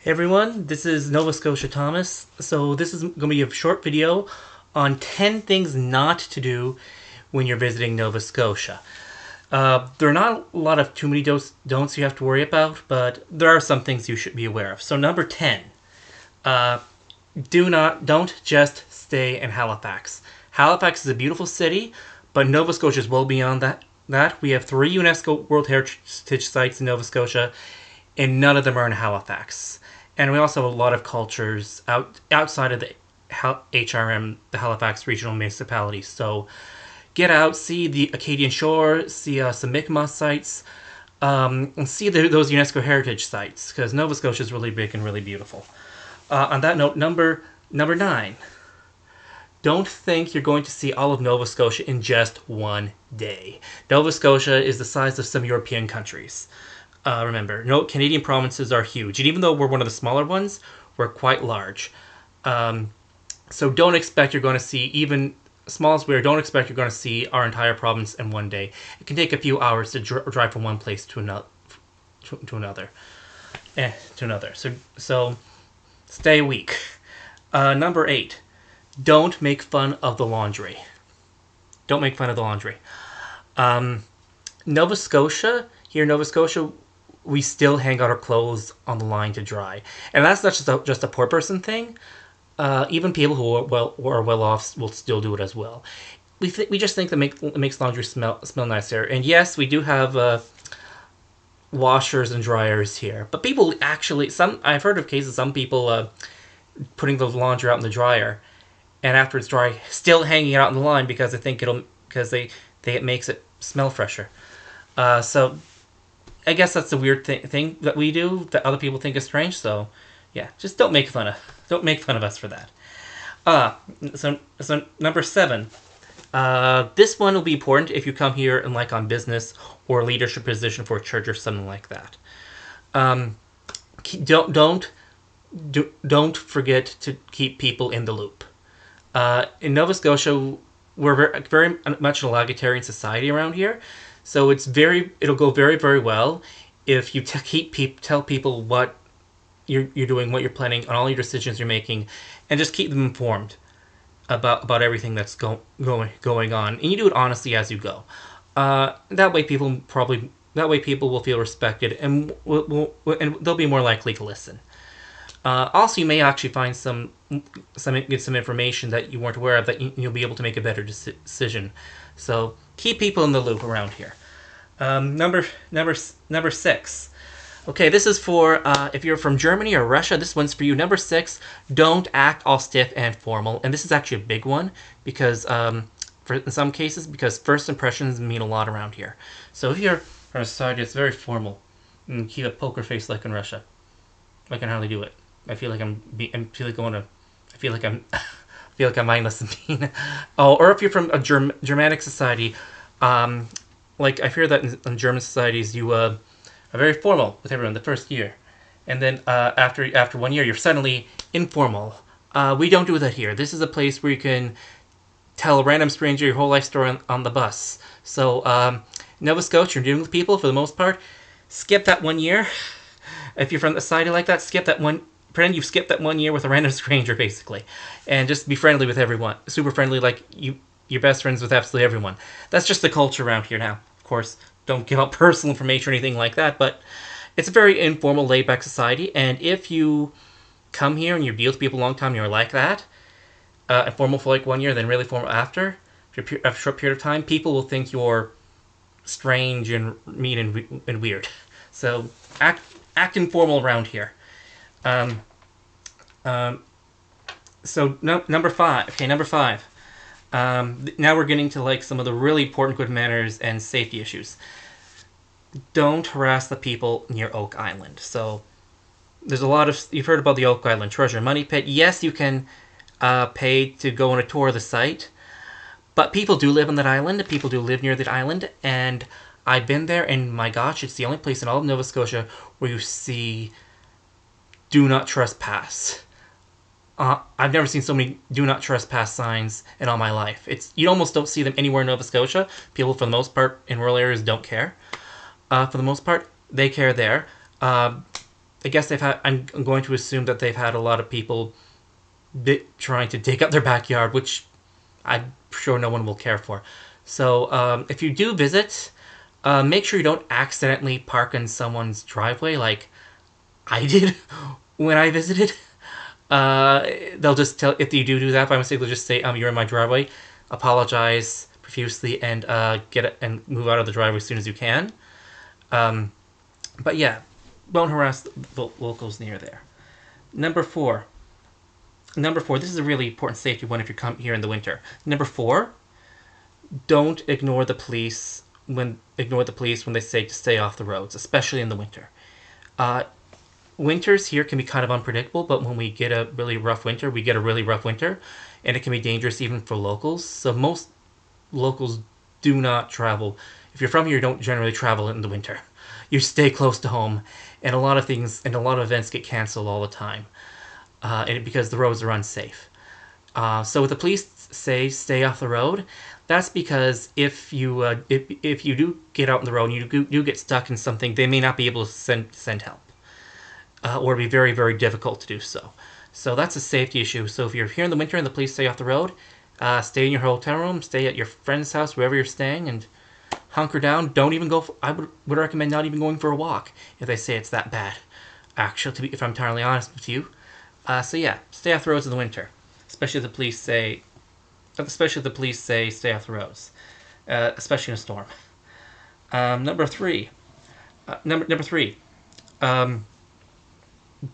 Hey everyone, this is Nova Scotia Thomas. So this is going to be a short video on 10 things not to do when you're visiting Nova Scotia. There are not a lot of too many don'ts you have to worry about, but there are some things you should be aware of. So number 10, don't just stay in Halifax. Halifax is a beautiful city, but Nova Scotia is well beyond that. We have 3 UNESCO World Heritage Sites in Nova Scotia, and none of them are in Halifax. And we also have a lot of cultures outside of the HRM, the Halifax Regional Municipality. So get out, see the Acadian Shore, see some Mi'kmaq sites, and see those UNESCO heritage sites, because Nova Scotia is really big and really beautiful. On that note, number 9. Don't think you're going to see all of Nova Scotia in just one day. Nova Scotia is the size of some European countries. Remember, no, Canadian provinces are huge, and even though we're one of the smaller ones, we're quite large. So don't expect you're going to see, even small as we are, don't expect you're going to see our entire province in one day. It can take a few hours to drive from one place to another. So stay weak. Number 8, don't make fun of the laundry. Don't make fun of the laundry. Nova Scotia, here in Nova Scotia, we still hang out our clothes on the line to dry. And that's not just a poor person thing. Even people who are well off will still do it as well. We just think that it makes laundry smell nicer. And yes, we do have washers and dryers here. But people actually, I've heard of cases, some people putting the laundry out in the dryer, and after it's dry, still hanging it out in the line because they think it makes it smell fresher. So I guess that's the weird thing that we do that other people think is strange. So yeah, just don't make fun of us for that. So number 7. This one will be important if you come here and like on business or a leadership position for a church or something like that. Don't forget to keep people in the loop. In Nova Scotia, we're very much an egalitarian society around here. So it'll go very, very well if you tell people what you're doing, what you're planning, on all your decisions you're making, and just keep them informed about everything that's going on, and you do it honestly as you go. That way, people will feel respected, and and they'll be more likely to listen. Also, you may actually find get some information that you weren't aware of that you'll be able to make a better decision. So keep people in the loop around here. Number 6. Okay, this is for if you're from Germany or Russia. This one's for you. Number 6. Don't act all stiff and formal. And this is actually a big one because in some cases, because first impressions mean a lot around here. So if you're from a society that's very formal, and keep a poker face like in Russia, I can hardly do it. I feel like I'm mindless and mean. Oh, or if you're from a Germanic society, like I fear that in German societies you are very formal with everyone the first year, and then after 1 year you're suddenly informal. We don't do that here. This is a place where you can tell a random stranger your whole life story on the bus. So Nova Scotia, you're dealing with people for the most part. Skip that 1 year. If you're from a society like that, pretend you've skipped that 1 year with a random stranger, basically, and just be friendly with everyone. Super friendly, like you're best friends with absolutely everyone. That's just the culture around here now. Of course, don't give out personal information or anything like that, but it's a very informal, laid-back society, and if you come here and you deal with people a long time and you're like that, informal for like 1 year, then really formal after a short period of time, people will think you're strange and mean and weird. So act informal around here. So number 5. Okay, number 5. Now we're getting to like some of the really important good manners and safety issues. Don't harass the people near Oak Island. So there's you've heard about the Oak Island Treasure Money Pit. Yes, you can pay to go on a tour of the site, but people do live on that island. People do live near that island, and I've been there, and my gosh, it's the only place in all of Nova Scotia where you see "Do not trespass." I've never seen so many "Do not trespass" signs in all my life. You almost don't see them anywhere in Nova Scotia. People, for the most part, in rural areas don't care. For the most part, they care there. I guess they've had. I'm going to assume that they've had a lot of people trying to dig up their backyard, which I'm sure no one will care for. So if you do visit, make sure you don't accidentally park in someone's driveway like I did when I visited. They'll just tell if you do that by mistake. They'll just say, "You're in my driveway." Apologize profusely and get it and move out of the driveway as soon as you can. But yeah, don't harass the locals near there. Number four. Number four. This is a really important safety one if you come here in the winter. Number four. Don't ignore the police when they say to stay off the roads, especially in the winter. Winters here can be kind of unpredictable, but when we get a really rough winter, and it can be dangerous even for locals. So most locals do not travel. If you're from here, you don't generally travel in the winter. You stay close to home, and a lot of events get canceled all the time, because the roads are unsafe. So if the police say stay off the road, that's because if you do get out on the road and you do get stuck in something, they may not be able to send help, or be very, very difficult to do so. So that's a safety issue. So if you're here in the winter and the police stay off the road, stay in your hotel room, stay at your friend's house, wherever you're staying, and hunker down. Don't even go. I would recommend not even going for a walk if they say it's that bad. Actually, if I'm entirely honest with you. So yeah, stay off the roads in the winter, especially if the police say stay off the roads, especially in a storm. Number three.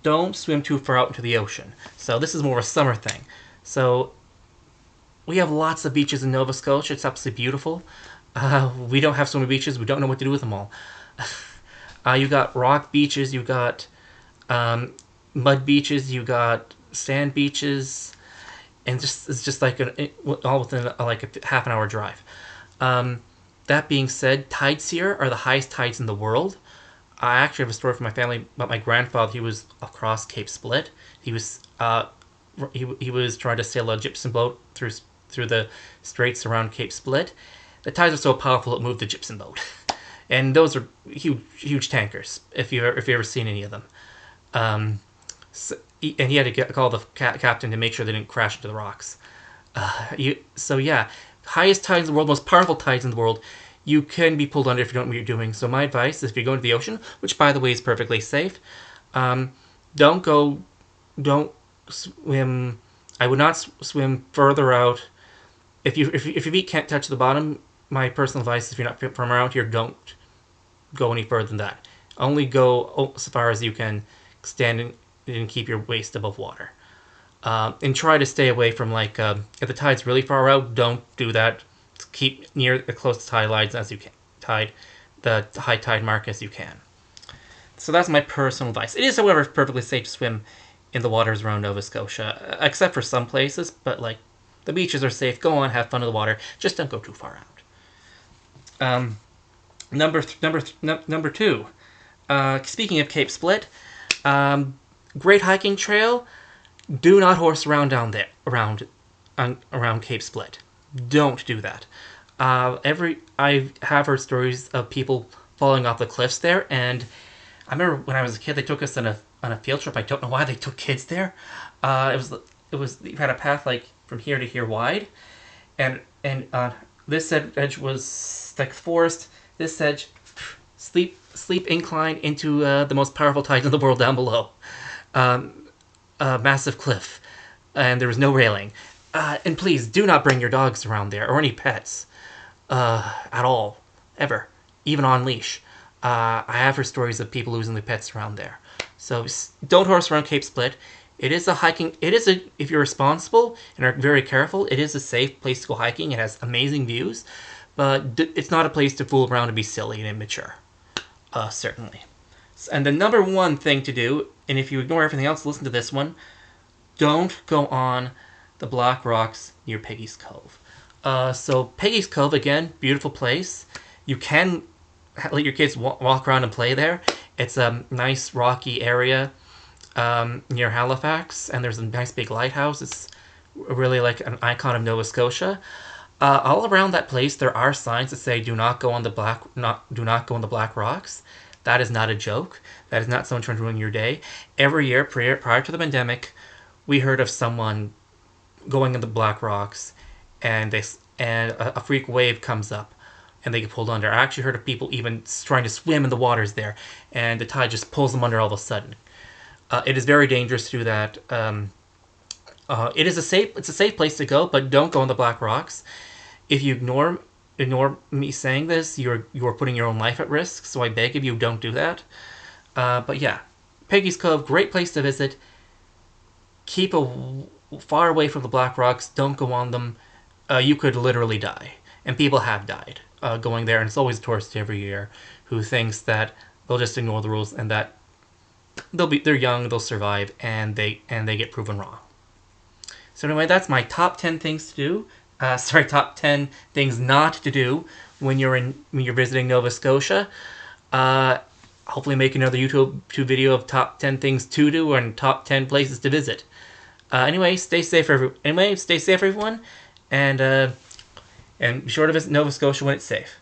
Don't swim too far out into the ocean. So this is more of a summer thing. So we have lots of beaches in Nova Scotia. It's absolutely beautiful. We don't have so many beaches. We don't know what to do with them all. You got rock beaches. You got mud beaches. You got sand beaches, and it's just like all within like a half an hour drive. That being said, tides here are the highest tides in the world. I actually have a story from my family about my grandfather. He was across Cape Split. He was trying to sail a gypsum boat through the straits around Cape Split. The tides are so powerful it moved the gypsum boat, and those are huge tankers. If you ever seen any of them, and he had to call the captain to make sure they didn't crash into the rocks. So yeah, highest tides in the world, most powerful tides in the world. You can be pulled under if you don't know what you're doing. So my advice is if you're going to the ocean, which by the way is perfectly safe, don't swim. I would not swim further out. If your feet can't touch the bottom, my personal advice, if you're not from around here, don't go any further than that. Only go as far as you can, stand and keep your waist above water. And try to stay away from if the tide's really far out, don't do that. Keep near the close tide lines as you can, the high tide mark as you can. So that's my personal advice. It is, however, perfectly safe to swim in the waters around Nova Scotia, except for some places. But the beaches are safe. Go on, have fun in the water. Just don't go too far out. Number two. Speaking of Cape Split, great hiking trail. Do not horse around down there around Cape Split. Don't do that. I have heard stories of people falling off the cliffs there, and I remember when I was a kid, they took us on a field trip. I don't know why they took kids there. It was you had a path from here to here wide, and this edge was like forest. This edge, steep incline into the most powerful tides in the world down below. A massive cliff, and there was no railing. And please do not bring your dogs around there or any pets at all, ever, even on leash. I have heard stories of people losing their pets around there. So don't horse around Cape Split. It is if you're responsible and are very careful, it is a safe place to go hiking. It has amazing views, but it's not a place to fool around and be silly and immature. Certainly. And the number one thing to do, and if you ignore everything else, listen to this one, don't go on the Black Rocks near Peggy's Cove. So Peggy's Cove, again, beautiful place. You can let your kids walk around and play there. It's a nice rocky area near Halifax, and there's a nice big lighthouse. It's really like an icon of Nova Scotia. All around that place, there are signs that say "Do not go on the Black Rocks." That is not a joke. That is not someone trying to ruin your day. Every year prior to the pandemic, we heard of someone going in the Black Rocks, and a freak wave comes up, and they get pulled under. I actually heard of people even trying to swim in the waters there, and the tide just pulls them under all of a sudden. It is very dangerous to do that. It's a safe place to go, but don't go in the Black Rocks. If you ignore me saying this, you're putting your own life at risk. So I beg of you, don't do that. But yeah, Peggy's Cove, great place to visit. Keep far away from the Black Rocks. Don't go on them. You could literally die, and people have died going there. And it's always tourists every year who thinks that they'll just ignore the rules and that they're young, they'll survive, and they get proven wrong. So anyway, that's my top 10 things to do. Top 10 things not to do when you're visiting Nova Scotia. Hopefully make another YouTube video of top 10 things to do and top 10 places to visit. Anyway, stay safe everyone, and be sure to visit Nova Scotia when it's safe.